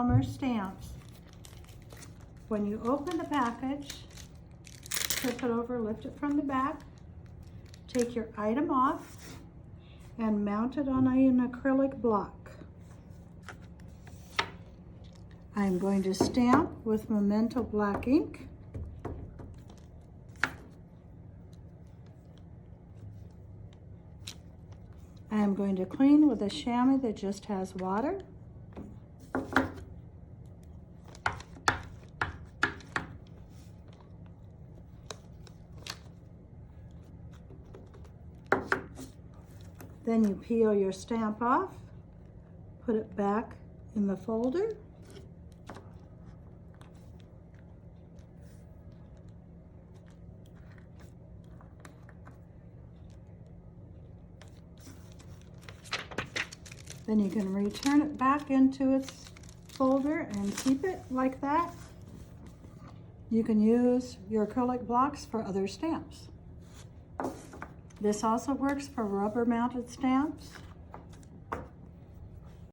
polymer stamps. When you open the package, flip it over, lift it from the back, take your item off, and mount it on an acrylic block. I'm going to stamp with Memento black ink. I'm going to clean with a chamois that just has water. Then you peel your stamp off, put it back in the folder. Then you can return it back into its folder and keep it like that. You can use your acrylic blocks for other stamps. This also works for rubber mounted stamps.